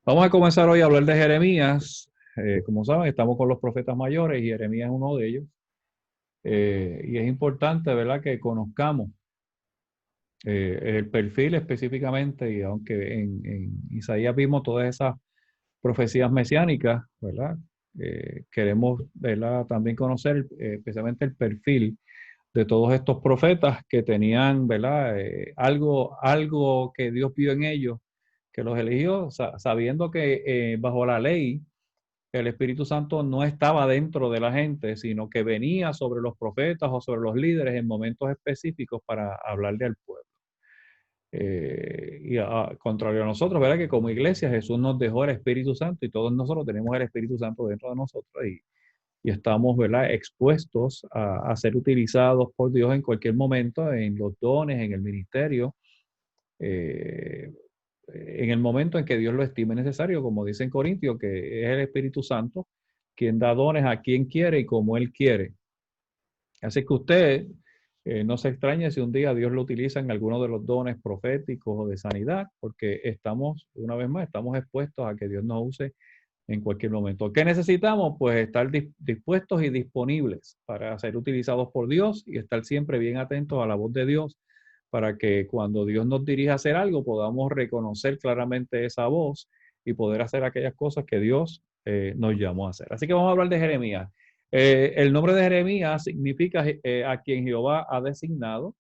Vamos a comenzar hoy a hablar de Jeremías. Como saben, estamos con los profetas mayores y Jeremías es uno de ellos. Y es importante, ¿verdad?, que conozcamos el perfil específicamente, y aunque en Isaías vimos todas esas profecías mesiánicas, ¿verdad? Queremos, ¿verdad?, también conocer especialmente el perfil de todos estos profetas que tenían, ¿verdad?, algo que Dios vio en ellos, que los eligió, sabiendo que bajo la ley el Espíritu Santo no estaba dentro de la gente, sino que venía sobre los profetas o sobre los líderes en momentos específicos para hablarle al pueblo. Contrario a nosotros, ¿verdad? Que como iglesia Jesús nos dejó el Espíritu Santo y todos nosotros tenemos el Espíritu Santo dentro de nosotros y estamos, ¿verdad?, expuestos a ser utilizados por Dios en cualquier momento, en los dones, en el ministerio, eh, en el momento en que Dios lo estime necesario, como dice en Corintios, que es el Espíritu Santo quien da dones a quien quiere y como Él quiere. Así que usted no se extrañe si un día Dios lo utiliza en alguno de los dones proféticos o de sanidad, porque estamos, una vez más, estamos expuestos a que Dios nos use en cualquier momento. ¿Qué necesitamos? Pues estar dispuestos y disponibles para ser utilizados por Dios y estar siempre bien atentos a la voz de Dios para que cuando Dios nos dirija a hacer algo podamos reconocer claramente esa voz y poder hacer aquellas cosas que Dios nos llamó a hacer. Así que vamos a hablar de Jeremías. El nombre de Jeremías significa a quien Jehová ha designado.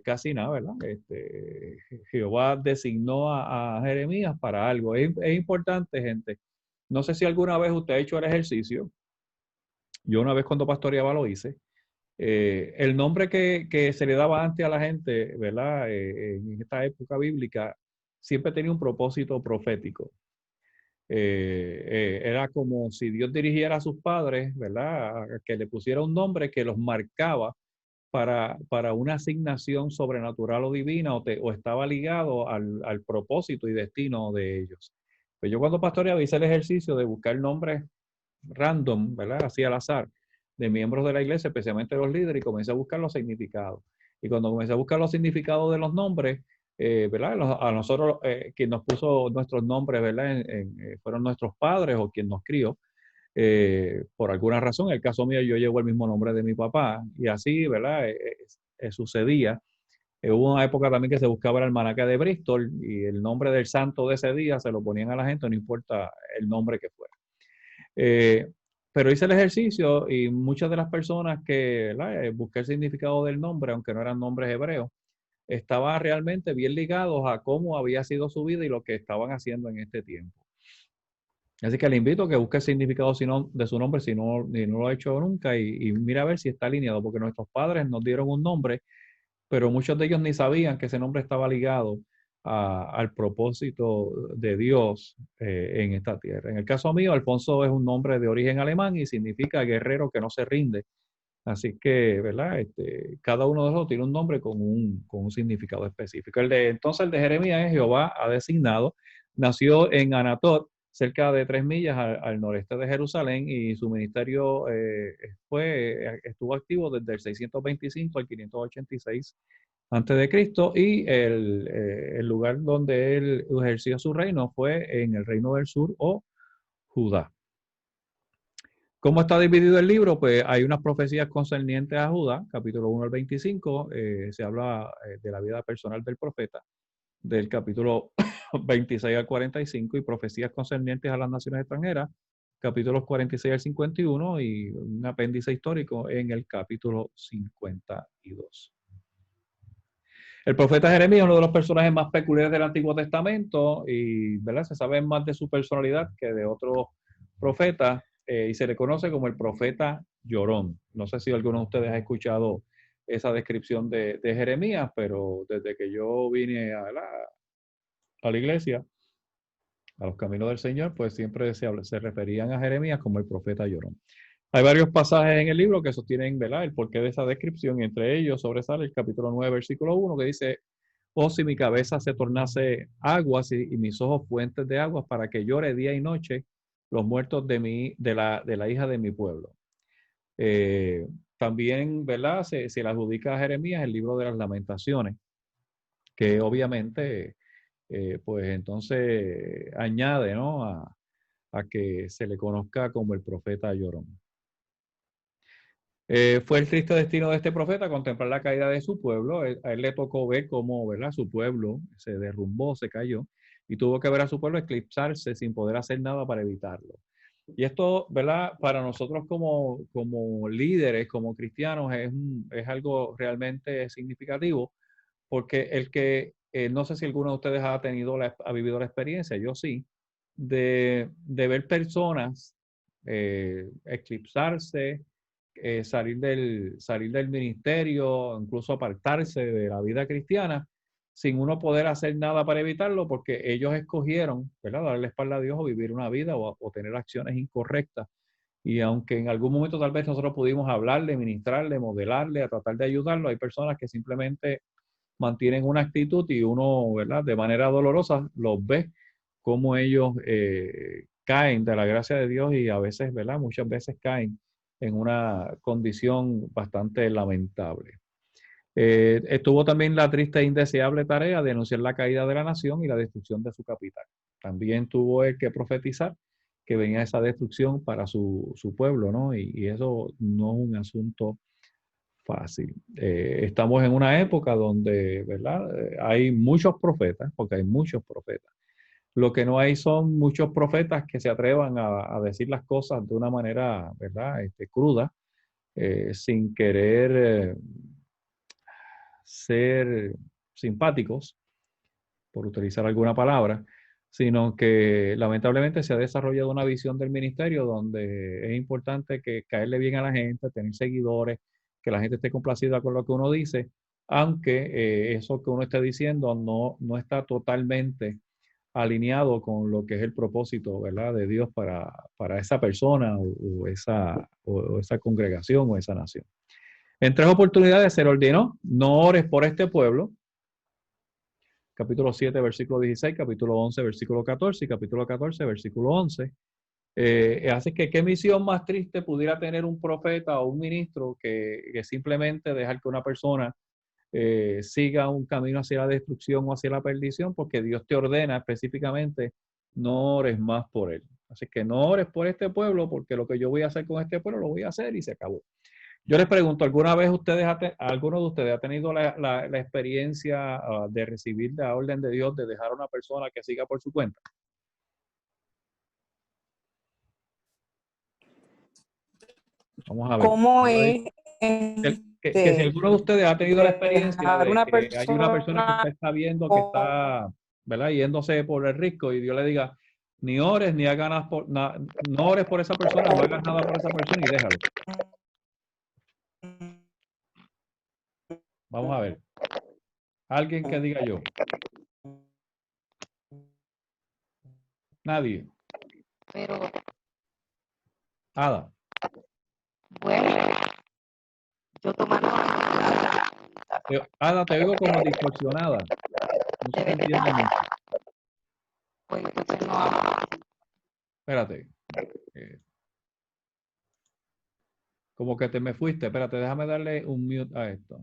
Casi nada, ¿verdad? Jehová designó a Jeremías para algo. Es importante, gente. No sé si alguna vez usted ha hecho el ejercicio. Yo una vez cuando pastoreaba lo hice. El nombre que se le daba antes a la gente, ¿verdad? En esta época bíblica, siempre tenía un propósito profético. Era como si Dios dirigiera a sus padres, ¿verdad?, a que le pusiera un nombre que los marcaba para una asignación sobrenatural o divina o estaba ligado al propósito y destino de ellos. Pues yo cuando pastoreaba hice el ejercicio de buscar nombres random, ¿verdad?, así al azar, de miembros de la iglesia, especialmente los líderes, y comencé a buscar los significados. Y cuando comencé a buscar los significados de los nombres, ¿verdad? A nosotros, quien nos puso nuestros nombres, ¿verdad? Fueron nuestros padres o quien nos crió. Por alguna razón, en el caso mío, yo llevo el mismo nombre de mi papá y así, ¿verdad? Sucedía. Hubo una época también que se buscaba el almanaque de Bristol y el nombre del santo de ese día se lo ponían a la gente, no importa el nombre que fuera. Eh, pero hice el ejercicio y muchas de las personas que, ¿verdad?, busqué el significado del nombre, aunque no eran nombres hebreos, estaban realmente bien ligados a cómo había sido su vida y lo que estaban haciendo en este tiempo. Así que le invito a que busque el significado de su nombre si no lo ha hecho nunca y mira a ver si está alineado, porque nuestros padres nos dieron un nombre, pero muchos de ellos ni sabían que ese nombre estaba ligado al propósito de Dios en esta tierra. En el caso mío, Alfonso es un nombre de origen alemán y significa guerrero que no se rinde. Así que, ¿verdad? Cada uno de nosotros tiene un nombre con un significado específico. Entonces, el de Jeremías es Jehová ha designado. Nació en Anatot, cerca de 3 millas al noreste de Jerusalén, y su ministerio estuvo activo desde el 625 al 586 antes de Cristo, y el lugar donde él ejerció su reino fue en el reino del sur o Judá. ¿Cómo está dividido el libro? Pues hay unas profecías concernientes a Judá, capítulo 1 al 25, se habla de la vida personal del profeta, del capítulo 26 al 45, y profecías concernientes a las naciones extranjeras, capítulos 46 al 51, y un apéndice histórico en el capítulo 52. El profeta Jeremías es uno de los personajes más peculiares del Antiguo Testamento y, ¿verdad?, se sabe más de su personalidad que de otros profetas, y se le conoce como el profeta llorón. No sé si alguno de ustedes ha escuchado esa descripción de Jeremías, pero desde que yo vine a la iglesia, a los caminos del Señor, pues siempre se referían a Jeremías como el profeta llorón. Hay varios pasajes en el libro que sostienen, ¿verdad?, el porqué de esa descripción, y entre ellos sobresale el capítulo 9, versículo 1, que dice: oh, si mi cabeza se tornase aguas y mis ojos fuentes de aguas, para que llore día y noche los muertos de la hija de mi pueblo. Eh, También, ¿verdad?, se le adjudica a Jeremías el libro de las lamentaciones, que obviamente pues entonces añade, ¿no? a que se le conozca como el profeta llorón. Fue el triste destino de este profeta contemplar la caída de su pueblo. A él le tocó ver cómo, ¿verdad? Su pueblo se derrumbó, se cayó, y tuvo que ver a su pueblo eclipsarse sin poder hacer nada para evitarlo. Y esto, ¿verdad? Para nosotros como líderes, como cristianos, es algo realmente significativo, porque no sé si alguno de ustedes ha vivido la experiencia, yo sí, de ver personas eclipsarse, salir del ministerio, incluso apartarse de la vida cristiana, sin uno poder hacer nada para evitarlo, porque ellos escogieron, ¿verdad?, darle la espalda a Dios o vivir una vida o tener acciones incorrectas. Y aunque en algún momento tal vez nosotros pudimos hablarle, ministrarle, modelarle, a tratar de ayudarlo, hay personas que simplemente mantienen una actitud y uno, ¿verdad?, de manera dolorosa los ve como ellos caen de la gracia de Dios y a veces, ¿verdad?, muchas veces caen en una condición bastante lamentable. Estuvo también la triste e indeseable tarea de anunciar la caída de la nación y la destrucción de su capital. También tuvo él que profetizar que venía esa destrucción para su pueblo, ¿no? Y eso no es un asunto fácil. Estamos en una época donde, ¿verdad? Hay muchos profetas, porque hay muchos profetas. Lo que no hay son muchos profetas que se atrevan a decir las cosas de una manera, ¿verdad? Cruda, sin querer ser simpáticos, por utilizar alguna palabra, sino que lamentablemente se ha desarrollado una visión del ministerio donde es importante que caerle bien a la gente, tener seguidores, que la gente esté complacida con lo que uno dice, aunque eso que uno está diciendo no está totalmente alineado con lo que es el propósito, ¿verdad?, de Dios para esa persona o esa congregación o esa nación. En 3 oportunidades se le ordenó: no ores por este pueblo, capítulo 7, versículo 16, capítulo 11, versículo 14 y capítulo 14, versículo 11. Así que, ¿qué misión más triste pudiera tener un profeta o un ministro que simplemente dejar que una persona siga un camino hacia la destrucción o hacia la perdición? Porque Dios te ordena específicamente: no ores más por él. Así que no ores por este pueblo, porque lo que yo voy a hacer con este pueblo lo voy a hacer y se acabó. Yo les pregunto, ¿alguna vez alguno de ustedes ha tenido la experiencia de recibir la orden de Dios de dejar a una persona que siga por su cuenta? Vamos a ver. ¿Cómo es Que si alguno de ustedes ha tenido la experiencia dejar de una que hay una persona que persona usted está viendo que con... está, ¿verdad?, yéndose por el risco, y Dios le diga: ni ores ni hagas no ores por esa persona, no hagas nada por esa persona y déjalo. Vamos a ver. Alguien que diga yo. Nadie. Pero Ada. bueno, yo tomando Ada, te oigo como distorsionada. No se te entiende mucho. pues entonces no, Espérate. eh, Como que te me fuiste. Espérate, déjame darle un mute a esto.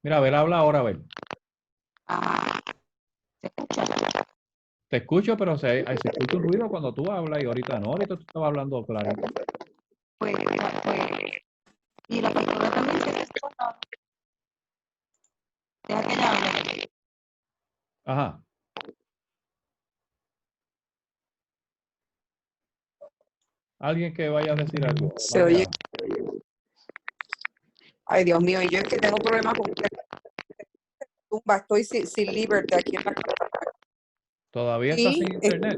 Mira, a ver, habla ahora, a ver. se escucha. Te escucho, pero se escucha un ruido cuando tú hablas y ahorita no. Ahorita tú estabas hablando clarito. Pues, pues, y la pastora también se escucha. Deja que ella hable. Ajá. Alguien que vaya a decir algo. Se Más de oye, Ada. ay Dios mío, y yo es que tengo problemas con tumba, estoy sin liberty aquí en la casa. ¿Todavía estás Sí, sin internet?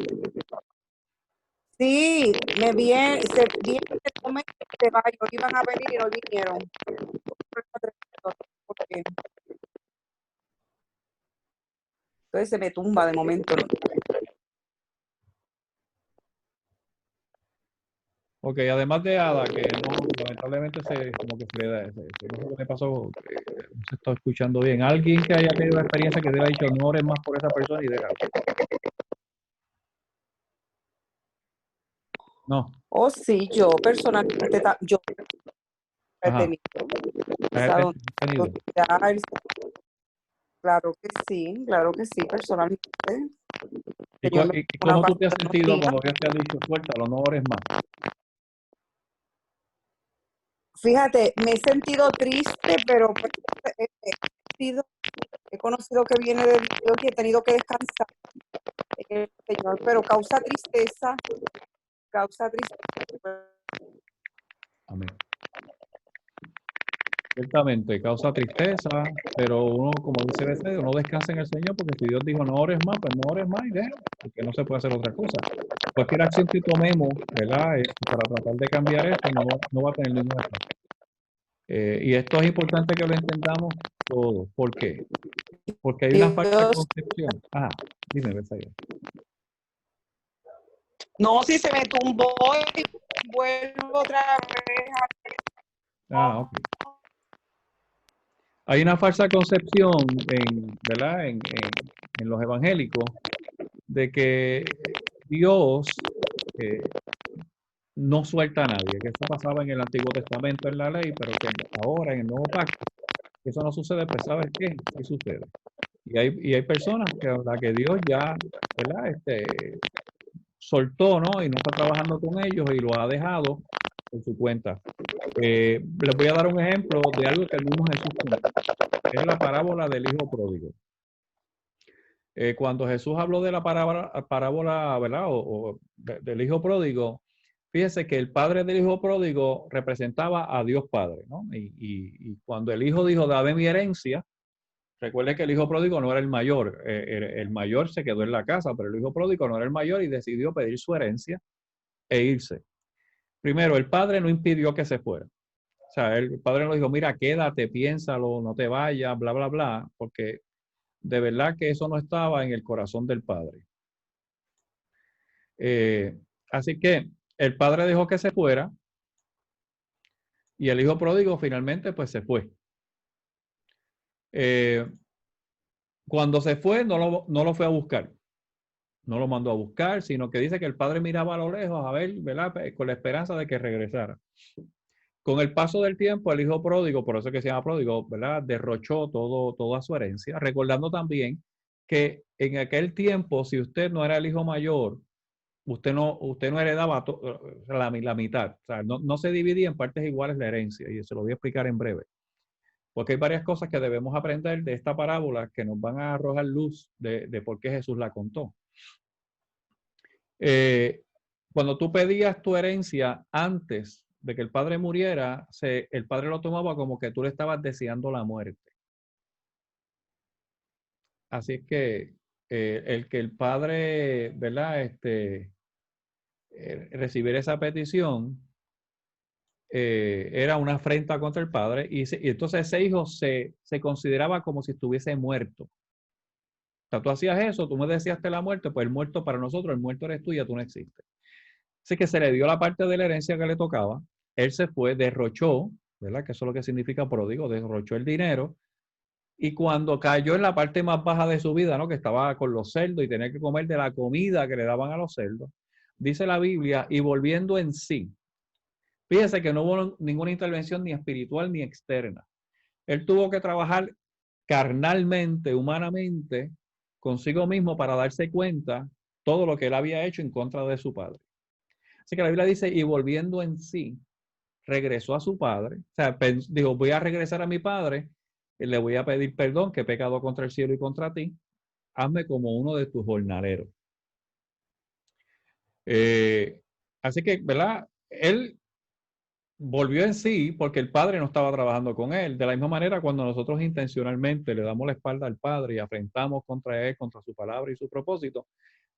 sí, se viene el momento de varios, iban a venir y no vinieron. Porque entonces se me tumba de momento, ¿no? Ok, además de Ada, que no, lamentablemente como que no sé qué me pasó, no se está escuchando bien. Alguien que haya tenido la experiencia que te haya dicho: no ores más por esa persona y déjalo. No. Oh, sí, yo personalmente, yo he Ajá. tenido, ¿Has donde tenido? ya claro que sí, personalmente. ¿Y, Señor me y dio una cómo tú te has palabra sentido así. cuando Dios te ha dicho, suéltalo, no ores más? Fíjate, me he sentido triste, pero pues, he conocido que viene de Dios y he tenido que descansar en el Señor, pero causa tristeza. Amén. Ciertamente causa tristeza, pero uno, como dice el Evangelio, uno descansa en el Señor, porque si Dios dijo no ores más, pues no ores más y déjalo, porque no se puede hacer otra cosa. Cualquier acción que tomemos, ¿verdad? Para tratar de cambiar esto, no va a tener ningún efecto. Y esto es importante que lo entendamos todos. ¿Por qué? Porque hay una falsa Dios, concepción. Ah, dime, Besayo. no, si se me tumbó y vuelvo otra vez Ah, ok. Hay una falsa concepción ¿verdad? En los evangélicos de que Dios no suelta a nadie, que eso pasaba en el Antiguo Testamento en la ley, pero que ahora en el Nuevo Pacto, que eso no sucede, pues ¿sabes qué? Sí sucede. Y hay personas que a la que Dios ya, ¿verdad? Soltó, ¿no? Y no está trabajando con ellos y lo ha dejado por su cuenta. Les voy a dar un ejemplo de algo que el mismo Jesús contó. Es la parábola del hijo pródigo. Cuando Jesús habló de la parábola, ¿verdad? Del hijo pródigo, fíjese que el padre del hijo pródigo representaba a Dios Padre, ¿no? Y cuando el hijo dijo, dame mi herencia, recuerde que el hijo pródigo no era el mayor. El mayor se quedó en la casa, pero el hijo pródigo no era el mayor y decidió pedir su herencia e irse. Primero, el padre no impidió que se fuera. O sea, el padre no dijo, mira, quédate, piénsalo, no te vayas, bla, bla, bla, porque de verdad que eso no estaba en el corazón del padre. Así que el padre dejó que se fuera y el hijo pródigo finalmente pues se fue. Cuando se fue no lo fue a buscar, no lo mandó a buscar, sino que dice que el padre miraba a lo lejos a ver, ¿verdad? Con la esperanza de que regresara. Con el paso del tiempo, el hijo pródigo, por eso es que se llama pródigo, ¿verdad? Derrochó toda su herencia, recordando también que en aquel tiempo, si usted no era el hijo mayor, usted no heredaba la mitad. O sea, no se dividía en partes iguales la herencia, y se lo voy a explicar en breve. Porque hay varias cosas que debemos aprender de esta parábola que nos van a arrojar luz de por qué Jesús la contó. Cuando tú pedías tu herencia antes de que el padre muriera, el padre lo tomaba como que tú le estabas deseando la muerte. Así es que el que el padre, ¿verdad? Recibir esa petición era una afrenta contra el padre y entonces ese hijo se consideraba como si estuviese muerto. O sea, tú hacías eso, tú me deseaste la muerte, pues el muerto para nosotros, el muerto eres tú y ya tú no existes. Así que se le dio la parte de la herencia que le tocaba, él se fue, derrochó, ¿verdad? Que eso es lo que significa pródigo, derrochó el dinero y cuando cayó en la parte más baja de su vida, ¿no? Que estaba con los cerdos y tenía que comer de la comida que le daban a los cerdos, dice la Biblia, y volviendo en sí. Fíjese que no hubo ninguna intervención ni espiritual ni externa. Él tuvo que trabajar carnalmente, humanamente, consigo mismo para darse cuenta todo lo que él había hecho en contra de su padre. Así que la Biblia dice, y volviendo en sí, regresó a su padre. O sea, dijo, voy a regresar a mi padre, y le voy a pedir perdón, que he pecado contra el cielo y contra ti. Hazme como uno de tus jornaleros. Así que, ¿verdad? Él volvió en sí porque el padre no estaba trabajando con él. De la misma manera, cuando nosotros intencionalmente le damos la espalda al padre y afrentamos contra él, contra su palabra y su propósito,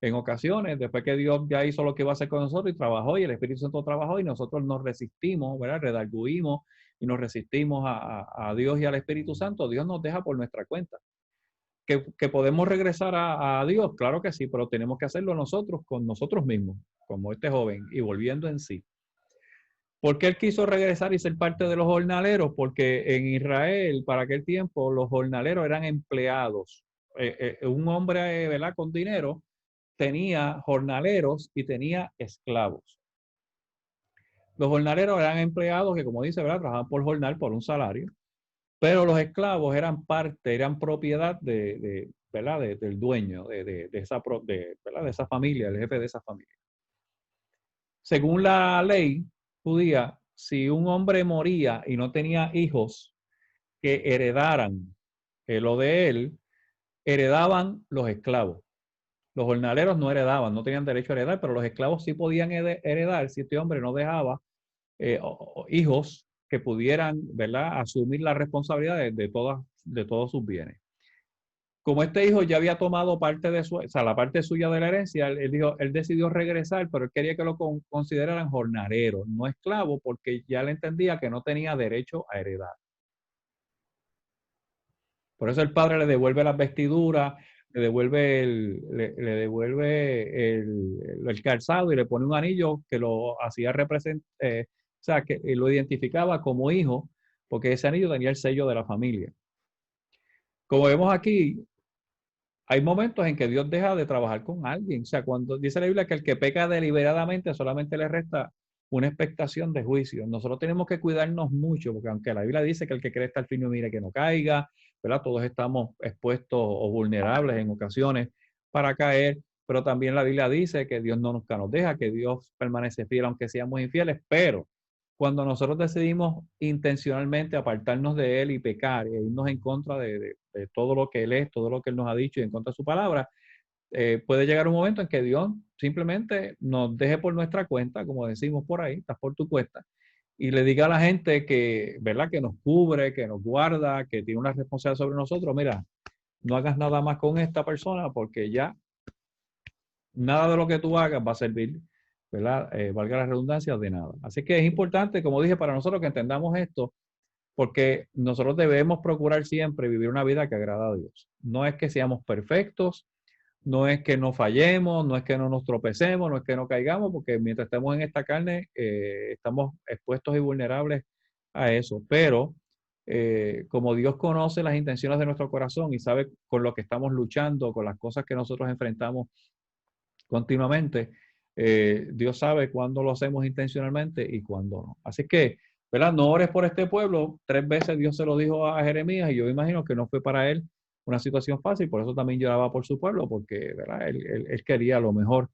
en ocasiones, después que Dios ya hizo lo que iba a hacer con nosotros y trabajó y el Espíritu Santo trabajó y nosotros nos resistimos, ¿verdad? Redarguimos y nos resistimos a Dios y al Espíritu Santo, Dios nos deja por nuestra cuenta. Que podemos regresar a Dios, claro que sí, pero tenemos que hacerlo nosotros con nosotros mismos, como este joven, y volviendo en sí. ¿Por qué él quiso regresar y ser parte de los jornaleros? Porque en Israel, para aquel tiempo, los jornaleros eran empleados. Un hombre, ¿verdad?, con dinero tenía jornaleros y tenía esclavos. Los jornaleros eran empleados que, como dice, ¿verdad?, trabajaban por jornal, por un salario. pero los esclavos eran parte, eran propiedad ¿verdad? Del dueño ¿verdad? De esa familia, el jefe de esa familia. Según la ley judía, si un hombre moría y no tenía hijos que heredaran lo de él, heredaban los esclavos. Los jornaleros no heredaban, no tenían derecho a heredar, pero los esclavos sí podían heredar si este hombre no dejaba hijos que pudieran, ¿verdad?, asumir la responsabilidad de todos sus bienes. Como este hijo ya había tomado parte de la parte suya de la herencia, él decidió regresar, pero él quería que lo consideraran jornalero, no esclavo, porque ya le entendía que no tenía derecho a heredar. Por eso el padre le devuelve las vestiduras, le devuelve el calzado y le pone un anillo que lo hacía representar, o sea, que lo identificaba como hijo, porque ese anillo tenía el sello de la familia. Como vemos aquí, hay momentos en que Dios deja de trabajar con alguien. O sea, cuando dice la Biblia que el que peca deliberadamente solamente le resta una expectación de juicio. Nosotros tenemos que cuidarnos mucho, porque aunque la Biblia dice que el que cree hasta el fin no mire que no caiga, ¿verdad? Todos estamos expuestos o vulnerables en ocasiones para caer, pero también la Biblia dice que Dios no nunca nos deja, que Dios permanece fiel aunque seamos infieles, pero cuando nosotros decidimos intencionalmente apartarnos de Él y pecar e irnos en contra de todo lo que Él es, todo lo que Él nos ha dicho y en contra de su palabra, puede llegar un momento en que Dios simplemente nos deje por nuestra cuenta, como decimos por ahí, estás por tu cuenta, y le diga a la gente que, ¿verdad?, que nos cubre, que nos guarda, que tiene una responsabilidad sobre nosotros. Mira, no hagas nada más con esta persona porque ya nada de lo que tú hagas va a servir, ¿verdad? Valga la redundancia, de nada. Así que es importante, como dije, para nosotros que entendamos esto, porque nosotros debemos procurar siempre vivir una vida que agrada a Dios. No es que seamos perfectos, no es que no fallemos, no es que no nos tropecemos, no es que no caigamos, porque mientras estemos en esta carne, estamos expuestos y vulnerables a eso. Pero como Dios conoce las intenciones de nuestro corazón y sabe con lo que estamos luchando, con las cosas que nosotros enfrentamos continuamente, Dios sabe cuándo lo hacemos intencionalmente y cuándo no. Así que, ¿verdad? No ores por este pueblo. 3 veces Dios se lo dijo a Jeremías y yo imagino que no fue para él una situación fácil, por eso también lloraba por su pueblo, porque, ¿verdad?, él quería lo mejor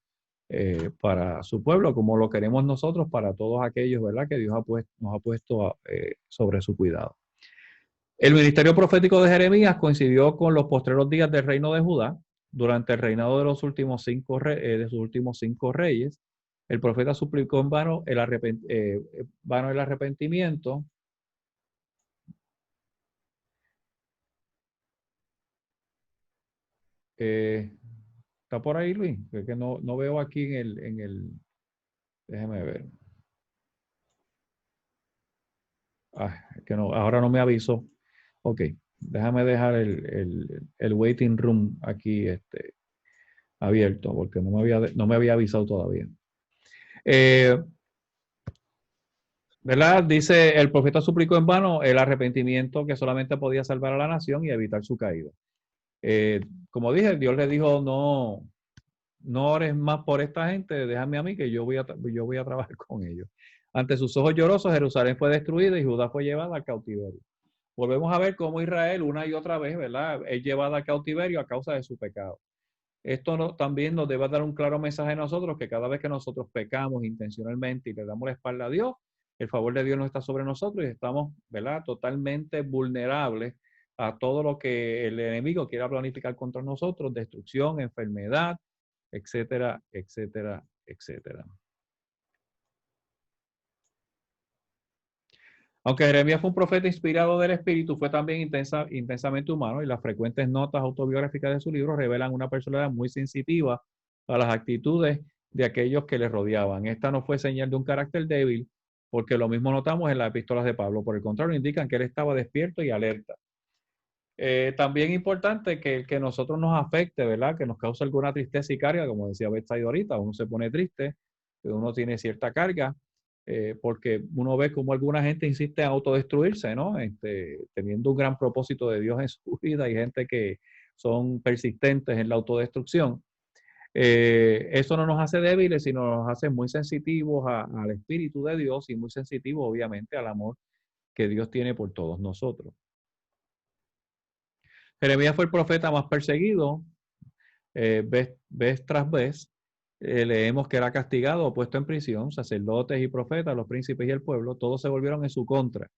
para su pueblo, como lo queremos nosotros para todos aquellos, ¿verdad?, que Dios nos ha puesto sobre su cuidado. El ministerio profético de Jeremías coincidió con los postreros días del reino de Judá, durante el reinado de los últimos de sus últimos 5 reyes. El profeta suplicó en vano el arrepentimiento. ¿Está por ahí, Luis? Es que no veo aquí en el déjeme ver. Es que no, ahora no me avisó. Ok, déjame dejar el waiting room aquí abierto, porque no me había avisado todavía. ¿Verdad? Dice, el profeta suplicó en vano el arrepentimiento que solamente podía salvar a la nación y evitar su caída. Como dije, Dios le dijo, no ores más por esta gente, déjame a mí que yo voy a trabajar con ellos. Ante sus ojos llorosos, Jerusalén fue destruida y Judá fue llevada al cautiverio. Volvemos a ver cómo Israel una y otra vez, ¿verdad?, es llevada al cautiverio a causa de su pecado. Esto también nos debe dar un claro mensaje a nosotros, que cada vez que nosotros pecamos intencionalmente y le damos la espalda a Dios, el favor de Dios no está sobre nosotros y estamos, ¿verdad?, totalmente vulnerables a todo lo que el enemigo quiera planificar contra nosotros, destrucción, enfermedad, etcétera, etcétera, etcétera. Aunque Jeremías fue un profeta inspirado del Espíritu, fue también intensamente humano y las frecuentes notas autobiográficas de su libro revelan una personalidad muy sensitiva a las actitudes de aquellos que le rodeaban. Esta no fue señal de un carácter débil, porque lo mismo notamos en las epístolas de Pablo. Por el contrario, indican que él estaba despierto y alerta. También importante que nosotros nos afecte, ¿verdad?, que nos cause alguna tristeza y carga, como decía Betsy ahorita, uno se pone triste, uno tiene cierta carga, porque uno ve como alguna gente insiste en autodestruirse, ¿no? Teniendo un gran propósito de Dios en su vida y gente que son persistentes en la autodestrucción. Eso no nos hace débiles, sino nos hace muy sensitivos al Espíritu de Dios y muy sensitivos, obviamente, al amor que Dios tiene por todos nosotros. Jeremías fue el profeta más perseguido, vez tras vez. Leemos que era castigado o puesto en prisión, sacerdotes y profetas, los príncipes y el pueblo, todos se volvieron en su contra.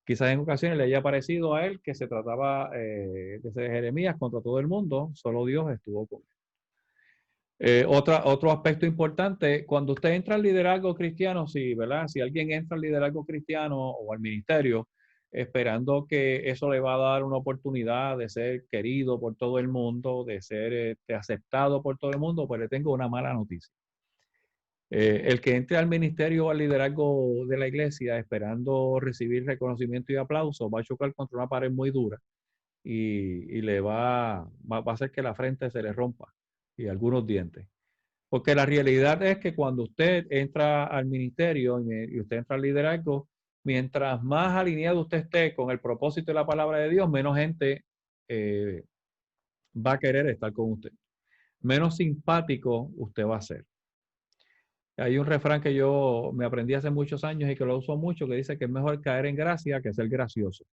Quizás en ocasiones le haya parecido a él que se trataba de Jeremías contra todo el mundo, solo Dios estuvo con él. Otro aspecto importante, cuando usted entra al liderazgo cristiano, ¿verdad? Si alguien entra al liderazgo cristiano o al ministerio, esperando que eso le va a dar una oportunidad de ser querido por todo el mundo, de ser aceptado por todo el mundo, pues le tengo una mala noticia. El que entre al ministerio o al liderazgo de la iglesia esperando recibir reconocimiento y aplauso va a chocar contra una pared muy dura y le va a hacer que la frente se le rompa y algunos dientes. Porque la realidad es que cuando usted entra al ministerio y usted entra al liderazgo, mientras más alineado usted esté con el propósito de la palabra de Dios, menos gente va a querer estar con usted. Menos simpático usted va a ser. Hay un refrán que yo me aprendí hace muchos años y que lo uso mucho, que dice que es mejor caer en gracia que ser gracioso.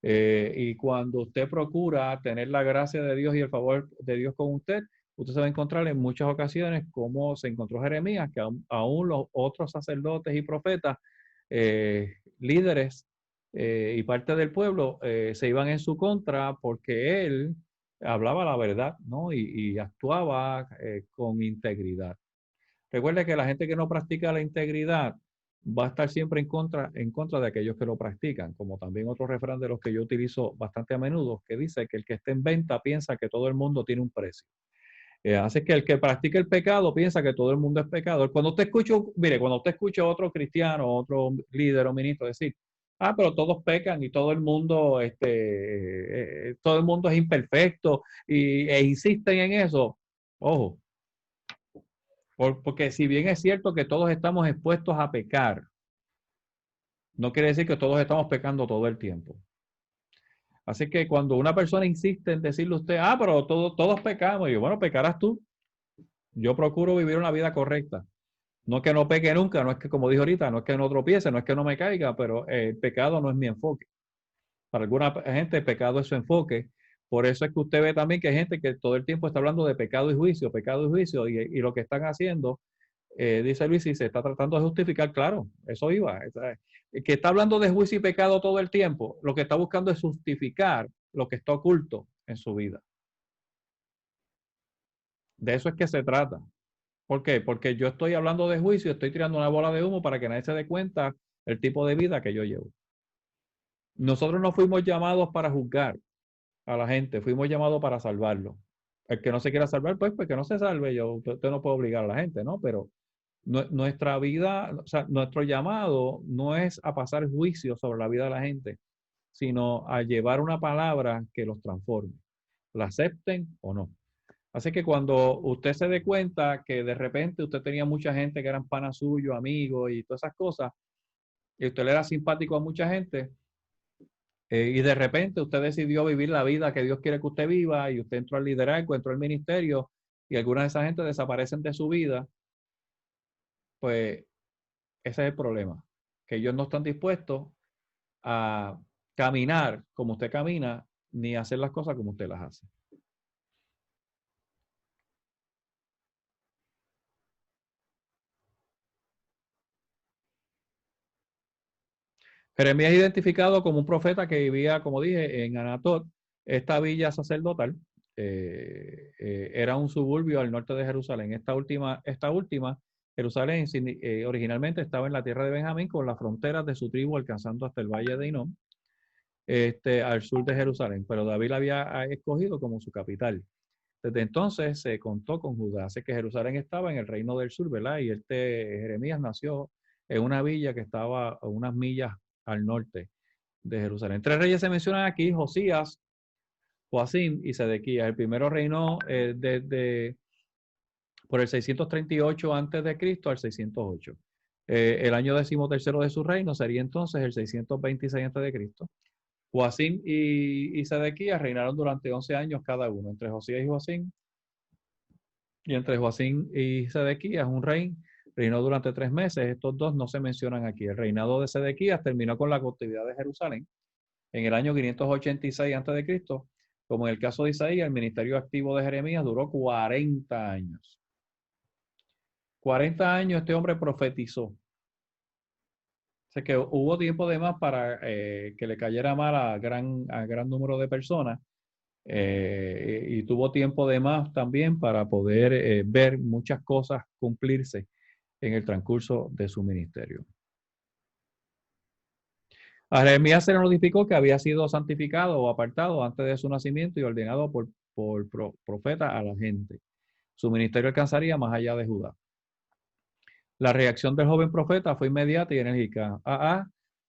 Y cuando usted procura tener la gracia de Dios y el favor de Dios con usted se va a encontrar en muchas ocasiones como se encontró Jeremías, que aún los otros sacerdotes y profetas, líderes y parte del pueblo se iban en su contra porque él hablaba la verdad, ¿no? y actuaba con integridad. Recuerde que la gente que no practica la integridad va a estar siempre en contra de aquellos que lo practican, como también otro refrán de los que yo utilizo bastante a menudo, que dice que el que está en venta piensa que todo el mundo tiene un precio. Así que el que practica el pecado piensa que todo el mundo es pecador. Cuando usted escucha a otro cristiano, otro líder o ministro decir, pero todos pecan y todo el mundo es imperfecto e insisten en eso, ojo. Porque si bien es cierto que todos estamos expuestos a pecar, no quiere decir que todos estamos pecando todo el tiempo. Así que cuando una persona insiste en decirle a usted, pero todos pecamos, y yo, bueno, pecarás tú. Yo procuro vivir una vida correcta. No que no peque nunca, no es que, como dijo ahorita, no es que no tropiece, no es que no me caiga, pero el pecado no es mi enfoque. Para alguna gente el pecado es su enfoque. Por eso es que usted ve también que hay gente que todo el tiempo está hablando de pecado y juicio, y lo que están haciendo, dice Luis, si se está tratando de justificar, claro, eso iba. El que está hablando de juicio y pecado todo el tiempo, lo que está buscando es justificar lo que está oculto en su vida. De eso es que se trata. ¿Por qué? Porque yo estoy hablando de juicio, estoy tirando una bola de humo para que nadie se dé cuenta el tipo de vida que yo llevo. Nosotros no fuimos llamados para juzgar a la gente, fuimos llamados para salvarlo. El que no se quiera salvar, pues que no se salve. Usted no puede obligar a la gente, ¿no? Pero nuestra vida, o sea, nuestro llamado no es a pasar juicio sobre la vida de la gente, sino a llevar una palabra que los transforme, la acepten o no. Así que cuando usted se dé cuenta que de repente usted tenía mucha gente que eran panas suyos, amigos y todas esas cosas, y usted le era simpático a mucha gente, y de repente usted decidió vivir la vida que Dios quiere que usted viva, y usted entró al liderazgo, entró al ministerio, y algunas de esas gente desaparecen de su vida, pues ese es el problema, que ellos no están dispuestos a caminar como usted camina, ni a hacer las cosas como usted las hace. Jeremías es identificado como un profeta que vivía, como dije, en Anatot, esta villa sacerdotal. Era un suburbio al norte de Jerusalén. Esta última Jerusalén, originalmente estaba en la tierra de Benjamín, con las fronteras de su tribu alcanzando hasta el valle de Hinnom, al sur de Jerusalén. Pero David la había escogido como su capital. Desde entonces se contó con Judá. Así que Jerusalén estaba en el reino del sur, ¿verdad? Y Jeremías nació en una villa que estaba a unas millas al norte de Jerusalén. 3 reyes se mencionan aquí: Josías, Joacim y Sedequías. El primero reinó por el 638 a.C. al 608. El año 13º de su reino sería entonces el 626 a.C. Joacim y Sedequías reinaron durante 11 años cada uno. Entre Josías y Joacim, y entre Joacim y Sedequías, un rey reinó durante 3 meses. Estos dos no se mencionan aquí. El reinado de Sedequías terminó con la cautividad de Jerusalén en el año 586 a.C. como en el caso de Isaías, el ministerio activo de Jeremías duró 40 años. 40 años este hombre profetizó. O sea que hubo tiempo de más para que le cayera mal a gran número de personas. Y tuvo tiempo de más también para poder ver muchas cosas cumplirse en el transcurso de su ministerio. A Jeremías se le notificó que había sido santificado o apartado antes de su nacimiento y ordenado por profeta a la gente. Su ministerio alcanzaría más allá de Judá. La reacción del joven profeta fue inmediata y enérgica.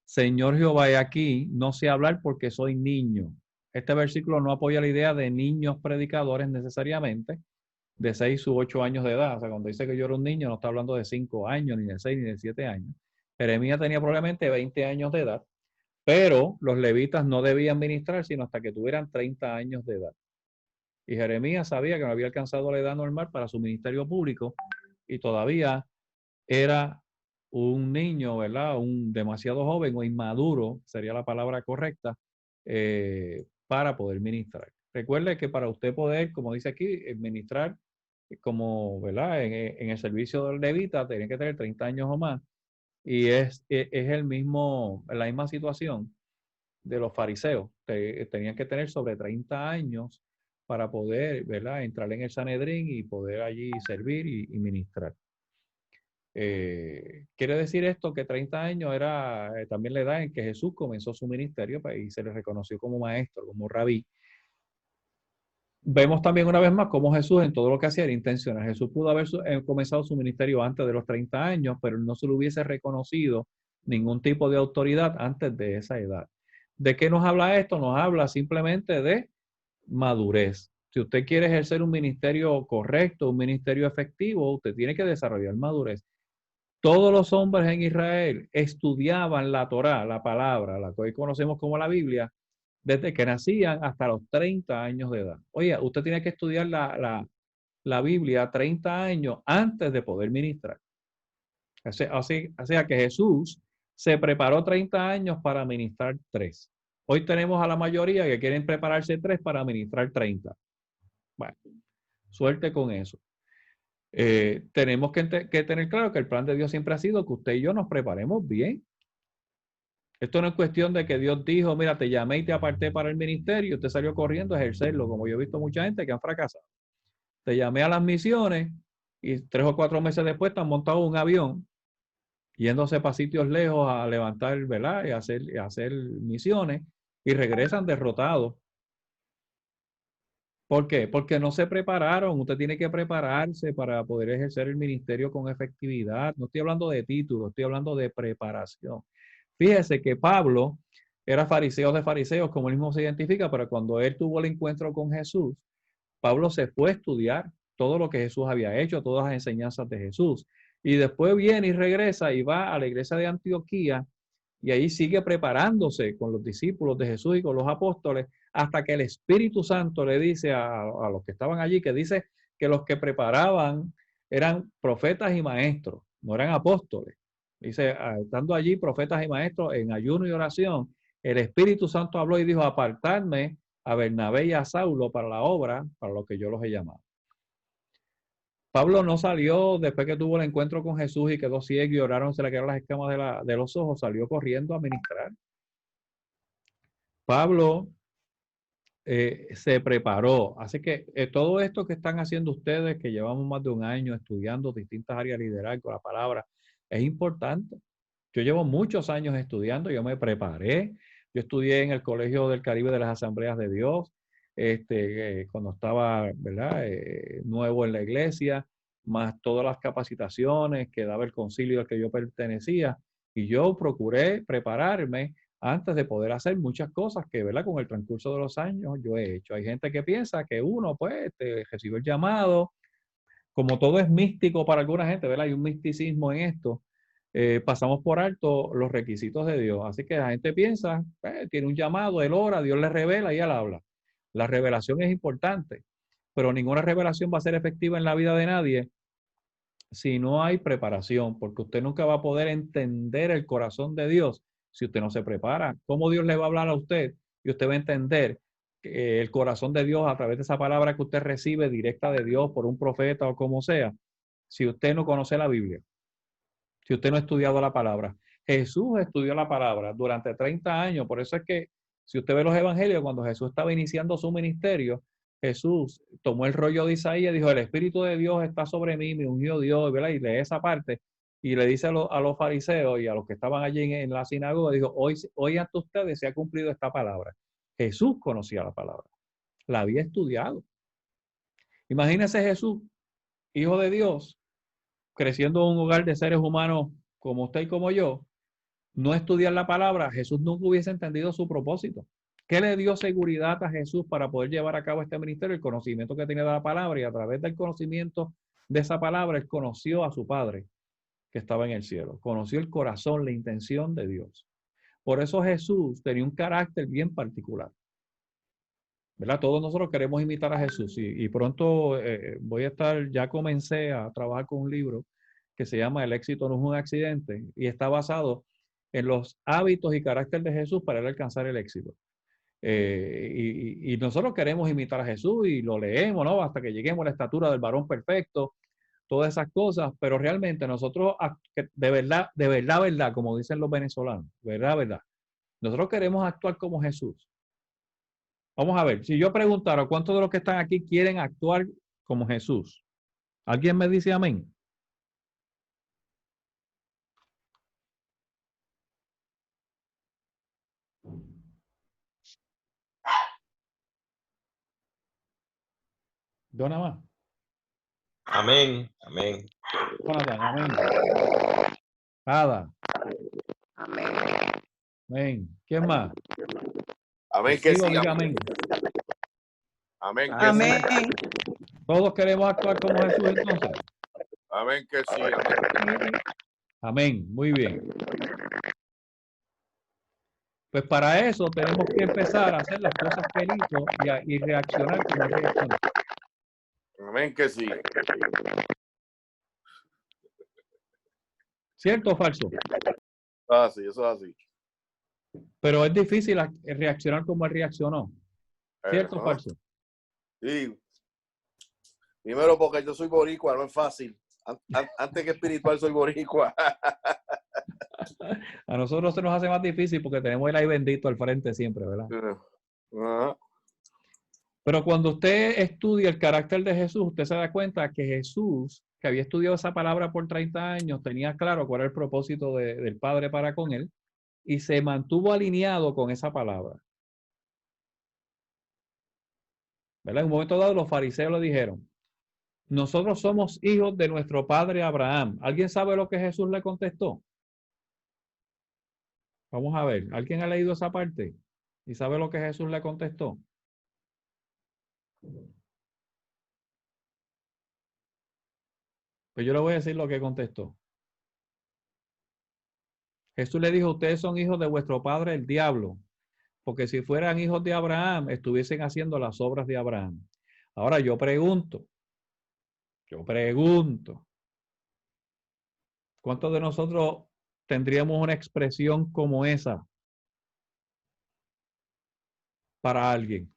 Señor Jehová, he aquí, no sé hablar porque soy niño. Este versículo no apoya la idea de niños predicadores necesariamente, de 6 u 8 años de edad. O sea, cuando dice que yo era un niño, no está hablando de 5 años, ni de 6, ni de 7 años. Jeremías tenía probablemente 20 años de edad, pero los levitas no debían ministrar sino hasta que tuvieran 30 años de edad. Y Jeremías sabía que no había alcanzado la edad normal para su ministerio público y todavía era un niño, ¿verdad? Un demasiado joven o inmaduro, sería la palabra correcta, para poder ministrar. Recuerde que para usted poder, como dice aquí, ministrar como, ¿verdad? En el servicio del levita, tiene que tener 30 años o más. Y es la misma situación de los fariseos. Tenían que tener sobre 30 años para poder, ¿verdad? Entrar en el Sanedrín y poder allí servir y ministrar. Quiere decir esto que 30 años era también la edad en que Jesús comenzó su ministerio y se le reconoció como maestro, como rabí. Vemos también una vez más cómo Jesús en todo lo que hacía era intencional. Jesús pudo haber comenzado su ministerio antes de los 30 años, pero no se le hubiese reconocido ningún tipo de autoridad antes de esa edad. ¿De qué nos habla esto? Nos habla simplemente de madurez. Si usted quiere ejercer un ministerio correcto, un ministerio efectivo, usted tiene que desarrollar madurez. Todos los hombres en Israel estudiaban la Torá, la palabra, la que hoy conocemos como la Biblia, desde que nacían hasta los 30 años de edad. Oye, usted tiene que estudiar la Biblia 30 años antes de poder ministrar. O sea que Jesús se preparó 30 años para ministrar 3. Hoy tenemos a la mayoría que quieren prepararse 3 para ministrar 30. Bueno, suerte con eso. Tenemos que tener claro que el plan de Dios siempre ha sido que usted y yo nos preparemos bien. Esto no es cuestión de que Dios dijo, mira, te llamé y te aparté para el ministerio y usted salió corriendo a ejercerlo, como yo he visto mucha gente que han fracasado. Te llamé a las misiones y 3 o 4 meses después te han montado un avión yéndose para sitios lejos a levantar, ¿verdad? Y hacer misiones y regresan derrotados. ¿Por qué? Porque no se prepararon. Usted tiene que prepararse para poder ejercer el ministerio con efectividad. No estoy hablando de título, estoy hablando de preparación. Fíjese que Pablo era fariseo de fariseos, como él mismo se identifica, pero cuando él tuvo el encuentro con Jesús, Pablo se fue a estudiar todo lo que Jesús había hecho, todas las enseñanzas de Jesús. Y después viene y regresa y va a la iglesia de Antioquía y ahí sigue preparándose con los discípulos de Jesús y con los apóstoles hasta que el Espíritu Santo le dice a los que estaban allí, que dice que los que preparaban eran profetas y maestros, no eran apóstoles. Dice, estando allí profetas y maestros en ayuno y oración, el Espíritu Santo habló y dijo, apartadme a Bernabé y a Saulo para la obra, para lo que yo los he llamado. Pablo no salió después que tuvo el encuentro con Jesús y quedó ciego y oraron, se le quedaron las escamas de los ojos, salió corriendo a ministrar. Pablo se preparó. Así que todo esto que están haciendo ustedes, que llevamos más de un año estudiando distintas áreas de liderazgo, la palabra, es importante. Yo llevo muchos años estudiando, yo me preparé. Yo estudié en el Colegio del Caribe de las Asambleas de Dios, cuando estaba, ¿verdad? Nuevo en la iglesia, más todas las capacitaciones que daba el concilio al que yo pertenecía. Y yo procuré prepararme antes de poder hacer muchas cosas que, ¿verdad? Con el transcurso de los años yo he hecho. Hay gente que piensa que uno, pues, recibió el llamado, como todo es místico para alguna gente, ¿verdad? Hay un misticismo en esto. Pasamos por alto los requisitos de Dios. Así que la gente piensa, tiene un llamado, él ora, Dios le revela y él habla. La revelación es importante, pero ninguna revelación va a ser efectiva en la vida de nadie si no hay preparación, porque usted nunca va a poder entender el corazón de Dios si usted no se prepara. ¿Cómo Dios le va a hablar a usted y usted va a entender el corazón de Dios a través de esa palabra que usted recibe directa de Dios por un profeta o como sea, si usted no conoce la Biblia, si usted no ha estudiado la palabra. Jesús estudió la palabra durante 30 años, por eso es que si usted ve los evangelios, cuando Jesús estaba iniciando su ministerio, Jesús tomó el rollo de Isaías y dijo, el Espíritu de Dios está sobre mí, me ungió Dios, ¿verdad? Y lee esa parte y le dice a los fariseos y a los que estaban allí en la sinagoga, dijo, hoy ante ustedes se ha cumplido esta palabra. Jesús conocía la palabra, la había estudiado. Imagínese Jesús, hijo de Dios, creciendo en un hogar de seres humanos como usted y como yo, no estudiar la palabra, Jesús nunca hubiese entendido su propósito. ¿Qué le dio seguridad a Jesús para poder llevar a cabo este ministerio? El conocimiento que tenía de la palabra, y a través del conocimiento de esa palabra, él conoció a su Padre que estaba en el cielo. Conoció el corazón, la intención de Dios. Por eso Jesús tenía un carácter bien particular, ¿verdad? Todos nosotros queremos imitar a Jesús y pronto ya comencé a trabajar con un libro que se llama El éxito no es un accidente y está basado en los hábitos y carácter de Jesús para él alcanzar el éxito. Y nosotros queremos imitar a Jesús y lo leemos, ¿no? Hasta que lleguemos a la estatura del varón perfecto, todas esas cosas, pero realmente nosotros, de verdad, como dicen los venezolanos, verdad, nosotros queremos actuar como Jesús. Vamos a ver, si yo preguntara cuántos de los que están aquí quieren actuar como Jesús, ¿alguien me dice amén? Yo nada más. Amén, amén. Jonathan, amén. Ada, Amén. amén. ¿Quién más? Amén que Digo, sí. diga Amén. amén. Amén que Amén. sí. Todos queremos actuar como Jesús entonces. Amén que sí. Amén. Amén, muy bien. Pues para eso tenemos que empezar a hacer las cosas que él hizo y reaccionar como él reaccionó. Amén que sí. ¿Cierto o falso? Así, eso es así. Pero es difícil reaccionar como él reaccionó. ¿Cierto o Ajá. falso? Sí. Primero porque yo soy boricua, no es fácil. Antes que espiritual soy boricua. A nosotros se nos hace más difícil porque tenemos el ahí bendito al frente siempre, ¿verdad? Ajá. Pero cuando usted estudia el carácter de Jesús, usted se da cuenta que Jesús, que había estudiado esa palabra por 30 años, tenía claro cuál era el propósito del Padre para con él y se mantuvo alineado con esa palabra. ¿Verdad? En un momento dado los fariseos le dijeron, nosotros somos hijos de nuestro padre Abraham. ¿Alguien sabe lo que Jesús le contestó? Vamos a ver, ¿alguien ha leído esa parte? ¿Y sabe lo que Jesús le contestó? Pues yo le voy a decir lo que contestó. Jesús le dijo, ustedes son hijos de vuestro padre el diablo, porque si fueran hijos de Abraham, estuviesen haciendo las obras de Abraham. Ahora yo pregunto, ¿cuántos de nosotros tendríamos una expresión como esa para alguien?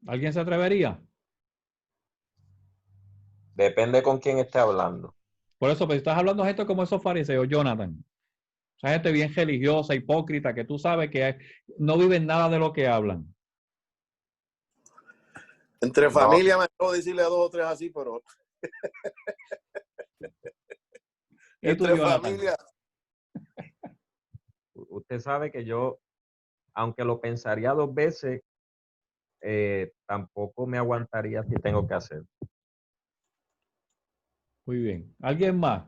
¿Alguien se atrevería? Depende con quién esté hablando. Por eso, pues estás hablando de gente como esos fariseos, Jonathan. Esa gente bien religiosa, hipócrita, que tú sabes que no viven nada de lo que hablan. Entre familia me puedo decirle a 2 o 3 así, pero ¿Y tú, entre Jonathan? familia. Usted sabe que yo, aunque lo pensaría 2 veces, tampoco me aguantaría si tengo que hacer. Muy bien. ¿Alguien más?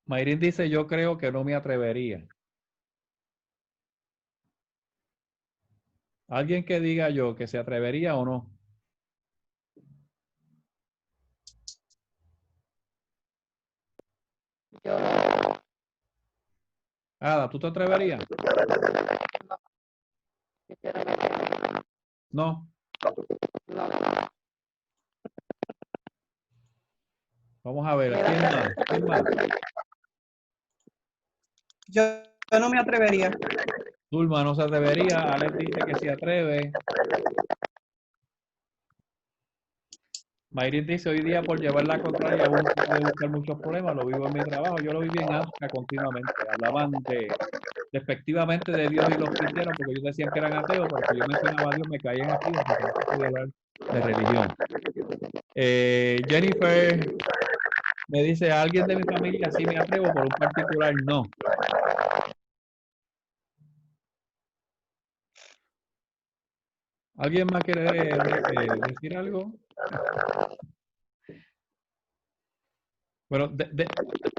Mayrin dice, yo creo que no me atrevería. ¿Alguien que diga yo que se atrevería o no? Yo Ada, ¿tú te atreverías? No. no. Vamos a ver, Mira, ¿quién más? ¿Quién más? Yo no me atrevería. Zulma no se atrevería. Alex dice que se atreve. Mayrin dice, hoy día por llevar la contraria uno se puede buscar muchos problemas, lo vivo en mi trabajo, yo lo viví en ASCA continuamente, hablaban despectivamente de Dios y los cristianos porque ellos decían que eran ateos, pero si yo mencionaba a Dios me caían aquí, así que no se podía hablar de religión. Jennifer me dice, ¿a alguien de mi familia sí me atrevo, por un particular no? ¿Alguien más quiere decir algo? Bueno,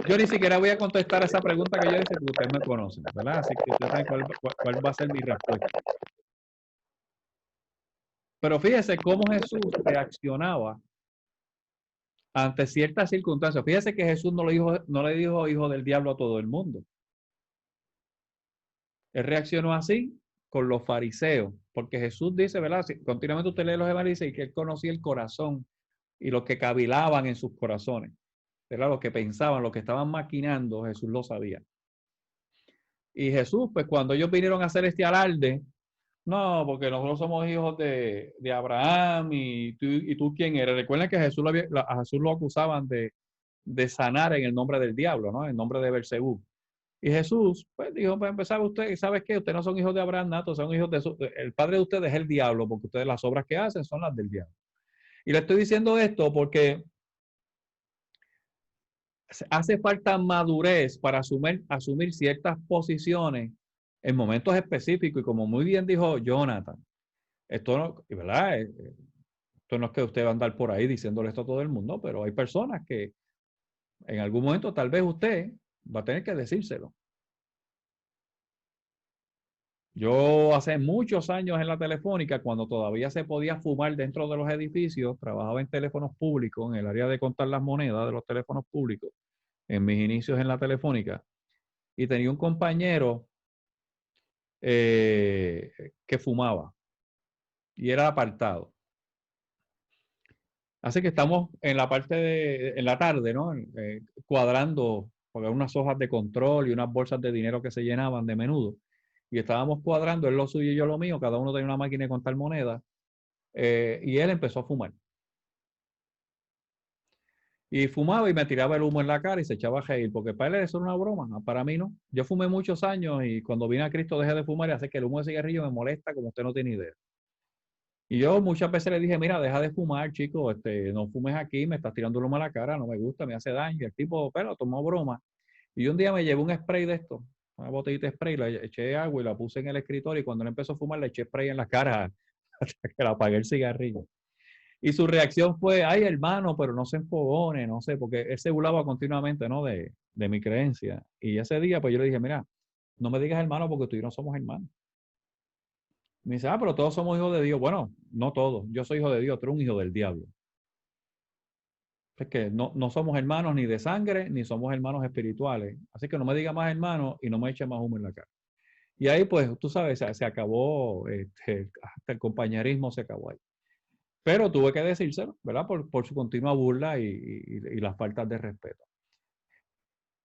yo ni siquiera voy a contestar esa pregunta que yo hice porque ustedes me conocen, ¿verdad? Así que ustedes saben cuál va a ser mi respuesta. Pero fíjese cómo Jesús reaccionaba ante ciertas circunstancias. Fíjese que Jesús no le dijo hijo del diablo a todo el mundo. Él reaccionó así con los fariseos, porque Jesús dice, ¿verdad? Continuamente usted lee los evangelios y que él conocía el corazón y lo que cavilaban en sus corazones, ¿verdad? Lo que pensaban, lo que estaban maquinando, Jesús lo sabía. Y Jesús, pues cuando ellos vinieron a hacer este alarde, no, porque nosotros somos hijos de Abraham y tú quién eres. Recuerden que a Jesús lo acusaban de sanar en el nombre del diablo, ¿no? En el nombre de Belcebú. Y Jesús, pues dijo, para empezar, usted, ¿sabes qué? Ustedes no son hijos de Abraham nato, son hijos el padre de ustedes es el diablo, porque ustedes las obras que hacen son las del diablo. Y le estoy diciendo esto porque hace falta madurez para asumir ciertas posiciones en momentos específicos. Y como muy bien dijo Jonathan, esto no, ¿verdad? Esto no es que usted va a andar por ahí diciéndole esto a todo el mundo, pero hay personas que en algún momento tal vez usted va a tener que decírselo. Yo hace muchos años en la Telefónica, cuando todavía se podía fumar dentro de los edificios, trabajaba en teléfonos públicos, en el área de contar las monedas de los teléfonos públicos, en mis inicios en la Telefónica, y tenía un compañero que fumaba y era apartado. Así que estamos en la en la tarde, ¿no? Cuadrando, porque unas hojas de control y unas bolsas de dinero que se llenaban de menudo. Y estábamos cuadrando, él lo suyo y yo lo mío, cada uno tenía una máquina de contar monedas, y él empezó a fumar. Y fumaba y me tiraba el humo en la cara y se echaba a reír, porque para él eso era una broma, para mí no. Yo fumé muchos años y cuando vine a Cristo dejé de fumar y hace que el humo de cigarrillo me molesta como usted no tiene idea. Y yo muchas veces le dije, mira, deja de fumar, chico, no fumes aquí, me estás tirando el humo a la cara, no me gusta, me hace daño. Y el tipo, pero tomó broma. Y un día me llevé un spray de esto, una botellita de spray, le eché agua y la puse en el escritorio y cuando él empezó a fumar le eché spray en la cara hasta que le apagué el cigarrillo. Y su reacción fue, ay, hermano, pero no se enfogone, no sé, porque él se burlaba continuamente, ¿no? De mi creencia. Y ese día, pues yo le dije, mira, no me digas hermano porque tú y yo no somos hermanos. Me dice, pero todos somos hijos de Dios. Bueno, no todos. Yo soy hijo de Dios, tú eres un hijo del diablo. Es que no somos hermanos ni de sangre, ni somos hermanos espirituales. Así que no me diga más hermano y no me eche más humo en la cara. Y ahí, pues, tú sabes, se acabó, hasta el compañerismo se acabó ahí. Pero tuve que decírselo, ¿verdad? Por su continua burla y las faltas de respeto.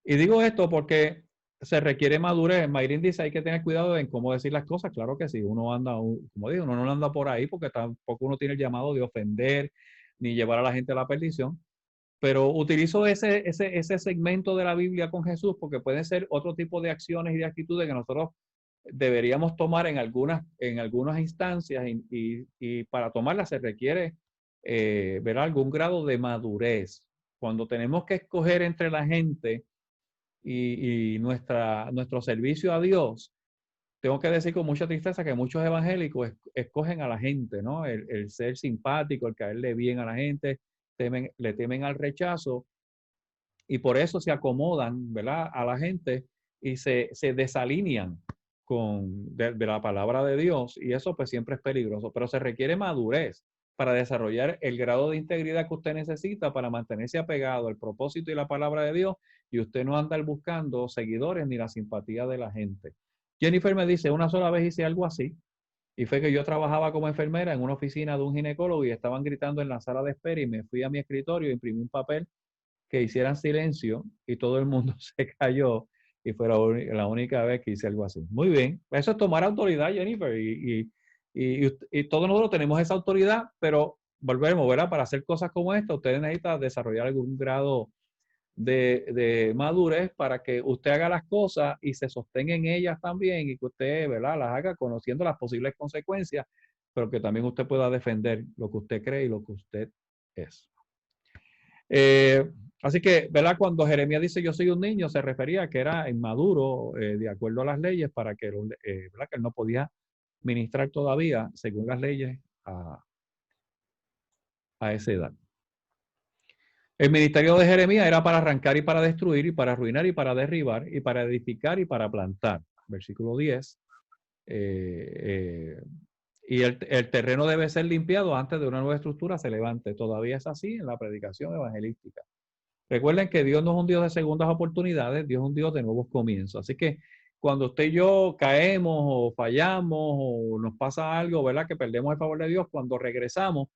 Y digo esto porque se requiere madurez. Mayrin dice, hay que tener cuidado en cómo decir las cosas. Claro que sí, uno anda, como digo, uno no anda por ahí porque tampoco uno tiene el llamado de ofender ni llevar a la gente a la perdición. Pero utilizo ese segmento de la Biblia con Jesús porque pueden ser otro tipo de acciones y de actitudes que nosotros deberíamos tomar en algunas instancias y para tomarlas se requiere ver algún grado de madurez. Cuando tenemos que escoger entre la gente y nuestro servicio a Dios, tengo que decir con mucha tristeza que muchos evangélicos escogen a la gente, ¿no? El ser simpático, el caerle bien a la gente, le temen al rechazo y por eso se acomodan, ¿verdad? A la gente y se desalinean de la palabra de Dios y eso pues siempre es peligroso, pero se requiere madurez para desarrollar el grado de integridad que usted necesita para mantenerse apegado al propósito y la palabra de Dios y usted no andar buscando seguidores ni la simpatía de la gente. Jennifer me dice, una sola vez hice algo así y fue que yo trabajaba como enfermera en una oficina de un ginecólogo y estaban gritando en la sala de espera y me fui a mi escritorio, imprimí un papel que hicieran silencio y todo el mundo se cayó y fue la única vez que hice algo así. Muy bien, eso es tomar autoridad, Jennifer, y todos nosotros tenemos esa autoridad, pero volvemos, ¿verdad? Para hacer cosas como esta, ustedes necesitan desarrollar algún grado de madurez para que usted haga las cosas y se sostenga en ellas también y que usted, ¿verdad?, las haga conociendo las posibles consecuencias, pero que también usted pueda defender lo que usted cree y lo que usted es. Así que, ¿verdad? Cuando Jeremías dice yo soy un niño, se refería a que era inmaduro de acuerdo a las leyes para que, ¿verdad?, que él no podía ministrar todavía según las leyes a esa edad. El ministerio de Jeremías era para arrancar y para destruir y para arruinar y para derribar y para edificar y para plantar. Versículo 10. Y el terreno debe ser limpiado antes de una nueva estructura se levante. Todavía es así en la predicación evangelística. Recuerden que Dios no es un Dios de segundas oportunidades, Dios es un Dios de nuevos comienzos. Así que cuando usted y yo caemos o fallamos o nos pasa algo, ¿verdad?, que perdemos el favor de Dios, cuando regresamos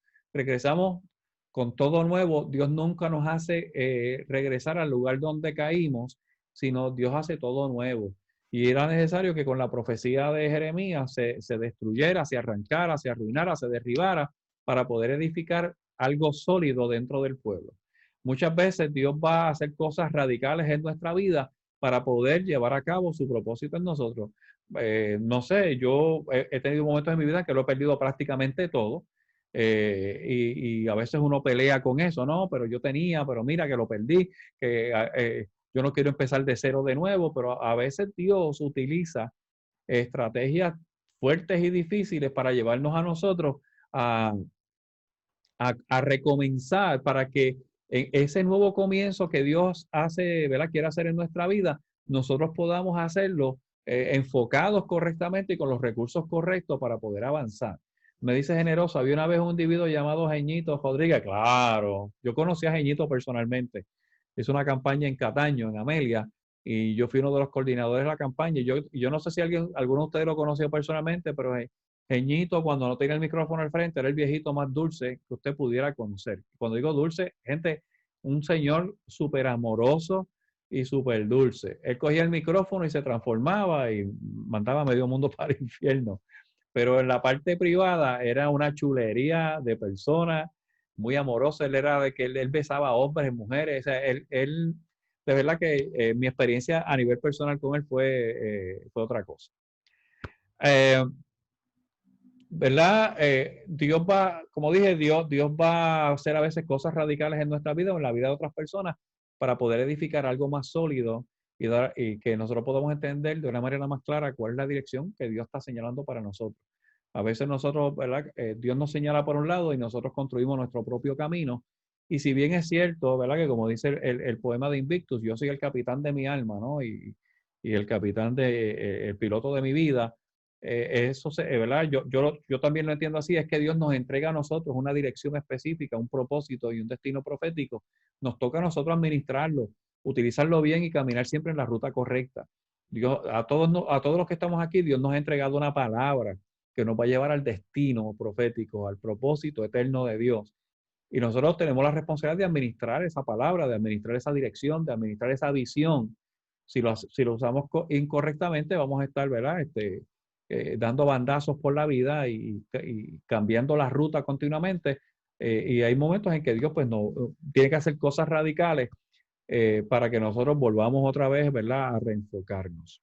con todo nuevo. Dios nunca nos hace regresar al lugar donde caímos, sino Dios hace todo nuevo. Y era necesario que con la profecía de Jeremías se destruyera, se arrancara, se arruinara, se derribara para poder edificar algo sólido dentro del pueblo. Muchas veces Dios va a hacer cosas radicales en nuestra vida para poder llevar a cabo su propósito en nosotros. No sé, yo he tenido momentos en mi vida que lo he perdido prácticamente todo. Y a veces uno pelea con eso, ¿no? Pero yo tenía, pero mira que lo perdí, que yo no quiero empezar de cero de nuevo, pero a veces Dios utiliza estrategias fuertes y difíciles para llevarnos a nosotros a recomenzar, para que en ese nuevo comienzo que Dios hace, ¿verdad?, quiere hacer en nuestra vida, nosotros podamos hacerlo enfocados correctamente y con los recursos correctos para poder avanzar. Me dice Generoso, había una vez un individuo llamado Jeñito Rodríguez. Claro, yo conocí a Jeñito personalmente. Hizo una campaña en Cataño, en Amelia, y yo fui uno de los coordinadores de la campaña. Y yo no sé si alguno de ustedes lo conoció personalmente, pero Jeñito, cuando no tenía el micrófono al frente, era el viejito más dulce que usted pudiera conocer. Cuando digo dulce, gente, un señor súper amoroso y súper dulce. Él cogía el micrófono y se transformaba y mandaba a medio mundo para el infierno. Pero en la parte privada era una chulería de persona, muy amorosa. Él era de que él besaba a hombres, mujeres. O sea, él de verdad que mi experiencia a nivel personal con él fue otra cosa. ¿Verdad? Dios va, como dije, Dios va a hacer a veces cosas radicales en nuestra vida o en la vida de otras personas para poder edificar algo más sólido y que nosotros podamos entender de una manera más clara cuál es la dirección que Dios está señalando para nosotros. A veces nosotros, ¿verdad? Dios nos señala por un lado y nosotros construimos nuestro propio camino. Y si bien es cierto, ¿verdad?, que como dice el poema de Invictus, yo soy el capitán de mi alma, ¿no? Y el capitán el piloto de mi vida. Eso, ¿verdad? Yo también lo entiendo así, es que Dios nos entrega a nosotros una dirección específica, un propósito y un destino profético. Nos toca a nosotros administrarlo, utilizarlo bien y caminar siempre en la ruta correcta. Dios, a todos los que estamos aquí, Dios nos ha entregado una palabra que nos va a llevar al destino profético, al propósito eterno de Dios. Y nosotros tenemos la responsabilidad de administrar esa palabra, de administrar esa dirección, de administrar esa visión. Si lo usamos incorrectamente, vamos a estar, ¿verdad?, dando bandazos por la vida y cambiando la ruta continuamente. Y hay momentos en que Dios pues no tiene que hacer cosas radicales para que nosotros volvamos otra vez, ¿verdad?, a reenfocarnos.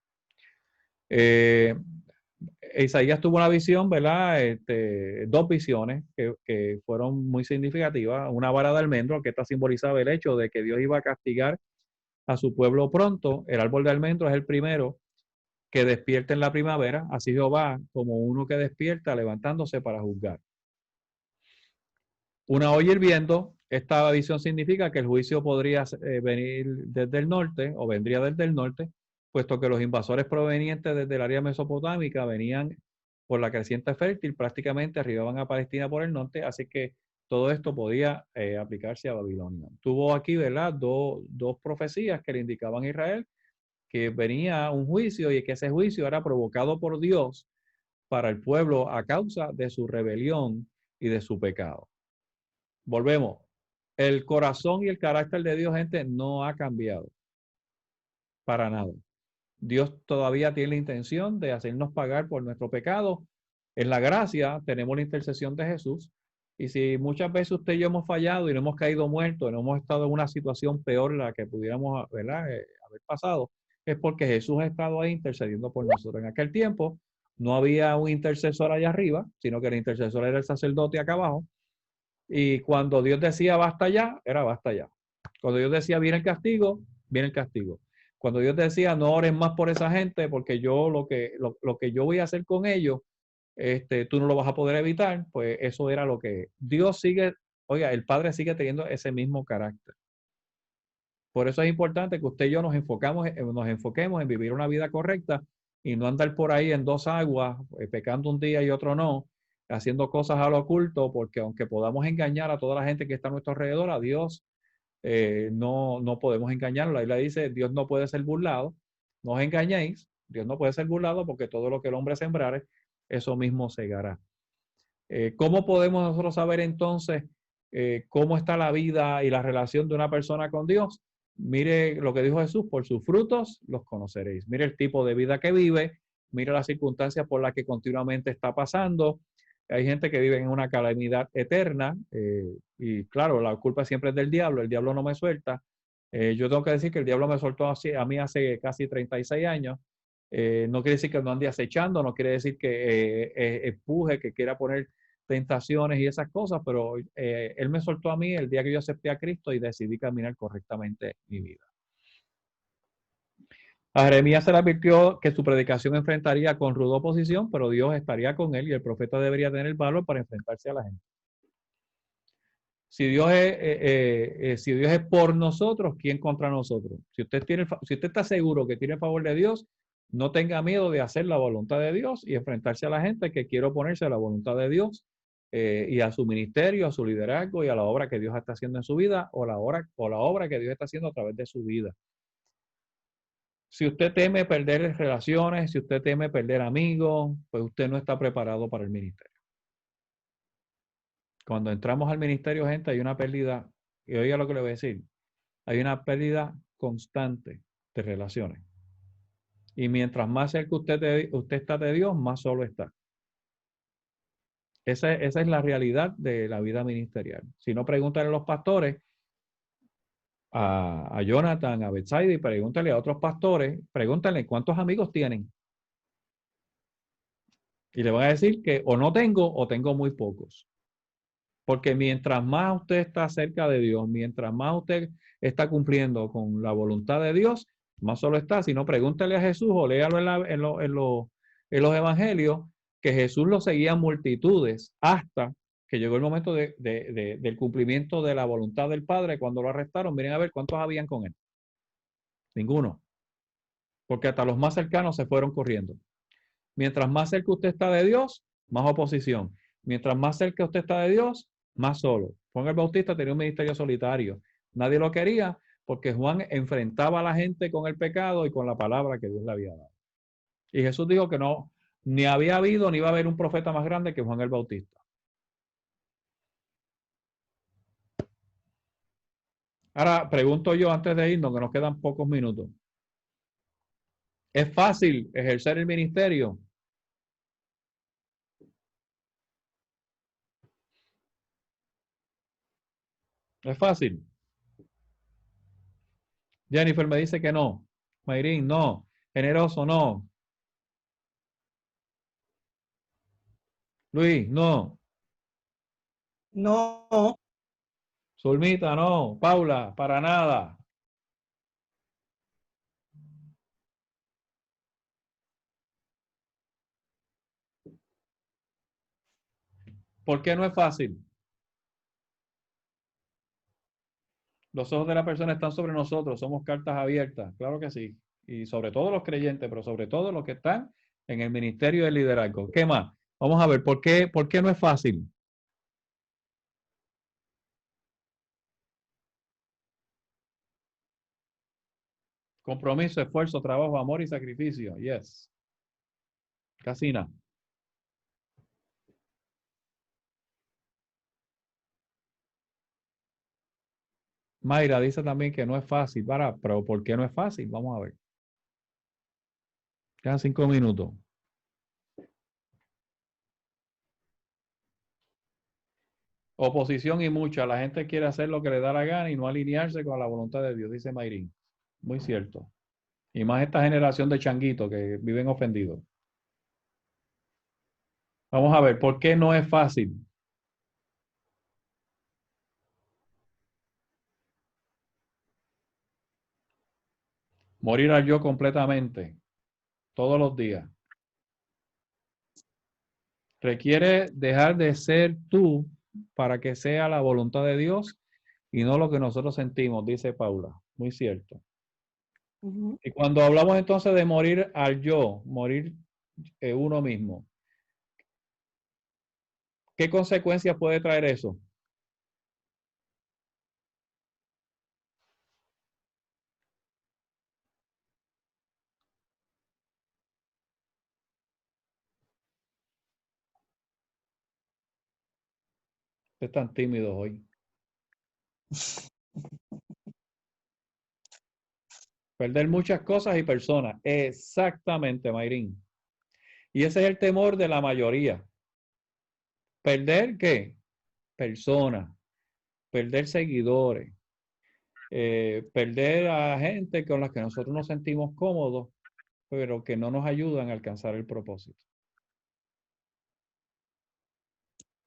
Isaías tuvo una visión, ¿verdad? Dos visiones que fueron muy significativas. Una vara de almendro, que esta simbolizaba el hecho de que Dios iba a castigar a su pueblo pronto. El árbol de almendro es el primero que despierta en la primavera, así Jehová como uno que despierta levantándose para juzgar. Una olla hirviendo, esta visión significa que el juicio podría venir desde el norte o vendría desde el norte, puesto que los invasores provenientes desde el área mesopotámica venían por la creciente fértil, prácticamente arribaban a Palestina por el norte, así que todo esto podía aplicarse a Babilonia. Tuvo aquí, ¿verdad?, dos profecías que le indicaban a Israel que venía un juicio y que ese juicio era provocado por Dios para el pueblo a causa de su rebelión y de su pecado. Volvemos. El corazón y el carácter de Dios, gente, no ha cambiado. Para nada. Dios todavía tiene la intención de hacernos pagar por nuestro pecado. En la gracia tenemos la intercesión de Jesús. Y si muchas veces usted y yo hemos fallado y no hemos caído muertos, y no hemos estado en una situación peor de la que pudiéramos, ¿verdad? Haber pasado, es porque Jesús ha estado ahí intercediendo por nosotros. En aquel tiempo no había un intercesor allá arriba, sino que el intercesor era el sacerdote acá abajo. Y cuando Dios decía basta ya, era basta ya. Cuando Dios decía viene el castigo, viene el castigo. Cuando Dios decía no ores más por esa gente, porque yo lo que yo voy a hacer con ellos, tú no lo vas a poder evitar, pues eso era lo que Dios sigue, oiga, el Padre sigue teniendo ese mismo carácter. Por eso es importante que usted y yo nos enfoquemos en vivir una vida correcta y no andar por ahí en dos aguas, pecando un día y otro no, haciendo cosas a lo oculto, porque aunque podamos engañar a toda la gente que está a nuestro alrededor, a Dios no podemos engañarlo. La Biblia dice, Dios no puede ser burlado. No os engañéis, Dios no puede ser burlado porque todo lo que el hombre sembrare, eso mismo segará. ¿Cómo podemos nosotros saber entonces cómo está la vida y la relación de una persona con Dios? Mire lo que dijo Jesús, por sus frutos los conoceréis. Mire el tipo de vida que vive, mire las circunstancias por las que continuamente está pasando. Hay gente que vive en una calamidad eterna y claro, la culpa siempre es del diablo, el diablo no me suelta. Yo tengo que decir que el diablo me soltó a mí hace casi 36 años. No quiere decir que no ande acechando, no quiere decir que empuje, que quiera poner tentaciones y esas cosas, pero Él me soltó a mí el día que yo acepté a Cristo y decidí caminar correctamente mi vida. A Jeremías se le advirtió que su predicación enfrentaría con ruda oposición, pero Dios estaría con él y el profeta debería tener el valor para enfrentarse a la gente. Si Dios es por nosotros, ¿quién contra nosotros? Si usted está seguro que tiene el favor de Dios, no tenga miedo de hacer la voluntad de Dios y enfrentarse a la gente que quiere oponerse a la voluntad de Dios y a su ministerio, a su liderazgo y a la obra que Dios está haciendo en su vida o la obra que Dios está haciendo a través de su vida. Si usted teme perder relaciones, si usted teme perder amigos, pues usted no está preparado para el ministerio. Cuando entramos al ministerio, gente, hay una pérdida, y oiga lo que le voy a decir, hay una pérdida constante de relaciones. Y mientras más cerca usted está de Dios, más solo está. Esa es la realidad de la vida ministerial. Si no, pregúntale a los pastores, a Jonathan, a Betsaida, y pregúntale a otros pastores, pregúntale cuántos amigos tienen. Y le van a decir que o no tengo o tengo muy pocos. Porque mientras más usted está cerca de Dios, mientras más usted está cumpliendo con la voluntad de Dios, más solo está. Si no, pregúntale a Jesús o léalo en los evangelios, que Jesús lo seguía multitudes hasta que llegó el momento del cumplimiento de la voluntad del Padre. Cuando lo arrestaron, miren a ver cuántos habían con él. Ninguno. Porque hasta los más cercanos se fueron corriendo. Mientras más cerca usted está de Dios, más oposición. Mientras más cerca usted está de Dios, más solo. Juan el Bautista tenía un ministerio solitario. Nadie lo quería porque Juan enfrentaba a la gente con el pecado y con la palabra que Dios le había dado. Y Jesús dijo que no, ni había habido ni iba a haber un profeta más grande que Juan el Bautista. Ahora, pregunto yo antes de irnos, que nos quedan pocos minutos. ¿Es fácil ejercer el ministerio? ¿Es fácil? Jennifer me dice que no. Mayrín, no. Generoso, no. Luis, no. No, Zulmita, no. Paula, para nada. ¿Por qué no es fácil? Los ojos de la persona están sobre nosotros, somos cartas abiertas, claro que sí. Y sobre todo los creyentes, pero sobre todo los que están en el ministerio del liderazgo. ¿Qué más? Vamos a ver, por qué no es fácil? Compromiso, esfuerzo, trabajo, amor y sacrificio. Yes. Casina. Mayra dice también que no es fácil. Pero ¿por qué no es fácil? Vamos a ver. Quedan 5 minutos. Oposición y mucha. La gente quiere hacer lo que le da la gana y no alinearse con la voluntad de Dios, dice Mayrín. Muy cierto. Y más esta generación de changuitos que viven ofendidos. Vamos a ver, ¿por qué no es fácil? Morir al yo completamente, todos los días. Requiere dejar de ser tú para que sea la voluntad de Dios y no lo que nosotros sentimos, dice Paula. Muy cierto. Ujú. Y cuando hablamos entonces de morir al yo, morir uno mismo, ¿qué consecuencias puede traer eso? Ustedes están tímidos hoy. Perder muchas cosas y personas. Exactamente, Mayrín. Y ese es el temor de la mayoría. ¿Perder qué? Personas. Perder seguidores. Perder a gente con la que nosotros nos sentimos cómodos, pero que no nos ayudan a alcanzar el propósito.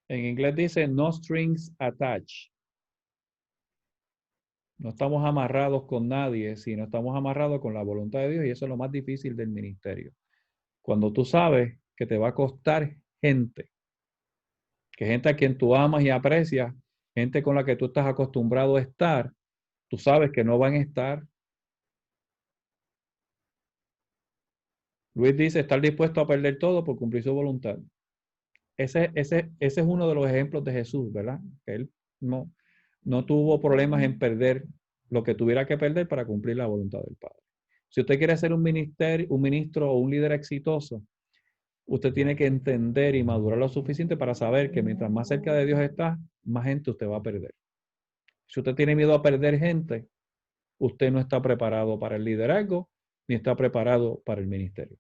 En inglés dice no strings attached. No estamos amarrados con nadie, sino estamos amarrados con la voluntad de Dios y eso es lo más difícil del ministerio. Cuando tú sabes que te va a costar gente, que gente a quien tú amas y aprecias, gente con la que tú estás acostumbrado a estar, tú sabes que no van a estar. Luis dice estar dispuesto a perder todo por cumplir su voluntad. Ese es uno de los ejemplos de Jesús, ¿verdad? Que él no tuvo problemas en perder lo que tuviera que perder para cumplir la voluntad del Padre. Si usted quiere ser un ministro o un líder exitoso, usted tiene que entender y madurar lo suficiente para saber que mientras más cerca de Dios está, más gente usted va a perder. Si usted tiene miedo a perder gente, usted no está preparado para el liderazgo ni está preparado para el ministerio.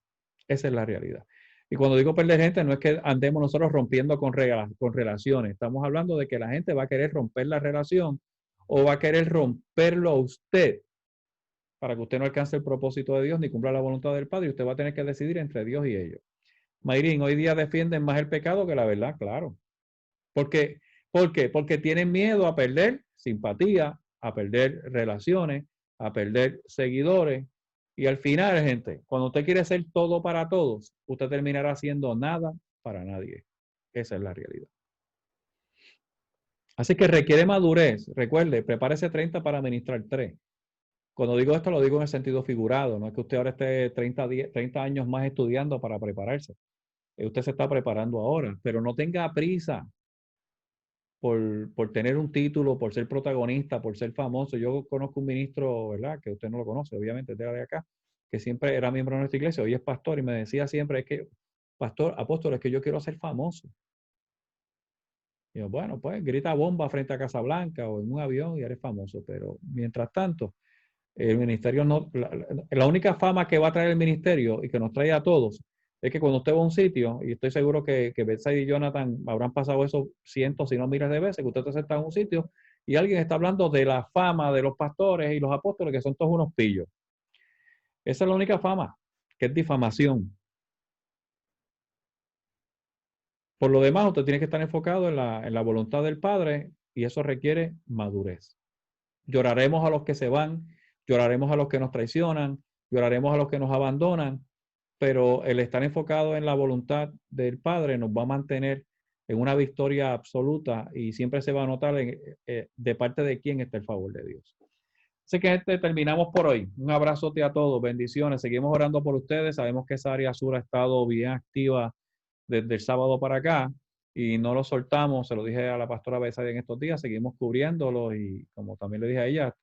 Esa es la realidad. Y cuando digo perder gente, no es que andemos nosotros rompiendo con relaciones. Estamos hablando de que la gente va a querer romper la relación o va a querer romperlo a usted para que usted no alcance el propósito de Dios ni cumpla la voluntad del Padre y usted va a tener que decidir entre Dios y ellos. Mayrín, hoy día defienden más el pecado que la verdad, claro. ¿Por qué? Porque tienen miedo a perder simpatía, a perder relaciones, a perder seguidores. Y al final, gente, cuando usted quiere ser todo para todos, usted terminará haciendo nada para nadie. Esa es la realidad. Así que requiere madurez. Recuerde, prepárese 30 para administrar 3. Cuando digo esto, lo digo en el sentido figurado. No es que usted ahora esté 30 años más estudiando para prepararse. Usted se está preparando ahora, pero no tenga prisa por tener un título, por ser protagonista, por ser famoso. Yo conozco un ministro, ¿verdad? Que usted no lo conoce, obviamente, es de acá, que siempre era miembro de nuestra iglesia, hoy es pastor y me decía siempre, es que, pastor, apóstol, es que yo quiero ser famoso. Y yo, bueno, pues grita bomba frente a Casa Blanca o en un avión y eres famoso, pero mientras tanto, el ministerio no, la única fama que va a traer el ministerio y que nos trae a todos es que cuando usted va a un sitio, y estoy seguro que Betsy y Jonathan habrán pasado eso cientos, si no miles de veces, que usted se está en un sitio y alguien está hablando de la fama de los pastores y los apóstoles, que son todos unos pillos. Esa es la única fama, que es difamación. Por lo demás, usted tiene que estar enfocado en la voluntad del Padre y eso requiere madurez. Lloraremos a los que se van, lloraremos a los que nos traicionan, lloraremos a los que nos abandonan, pero el estar enfocado en la voluntad del Padre nos va a mantener en una victoria absoluta y siempre se va a notar de parte de quién está el favor de Dios. Así que terminamos por hoy. Un abrazote a todos, bendiciones. Seguimos orando por ustedes. Sabemos que esa área sur ha estado bien activa desde el sábado para acá y no lo soltamos. Se lo dije a la pastora Besadia en estos días. Seguimos cubriéndolo y como también le dije a ella,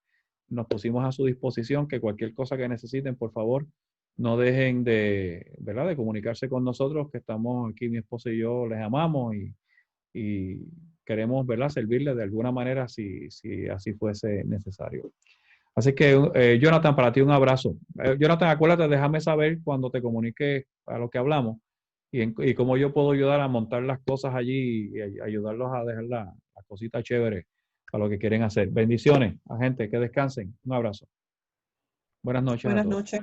nos pusimos a su disposición que cualquier cosa que necesiten, por favor, no dejen de, ¿verdad?, de comunicarse con nosotros, que estamos aquí, mi esposa y yo les amamos y queremos, ¿verdad?, servirles de alguna manera si así fuese necesario. Así que, Jonathan, para ti un abrazo. Jonathan, acuérdate, déjame saber cuando te comunique a lo que hablamos y cómo yo puedo ayudar a montar las cosas allí y ayudarlos a dejar las cositas chéveres para lo que quieren hacer. Bendiciones a gente, que descansen. Un abrazo. Buenas noches a Buenas todos. noches.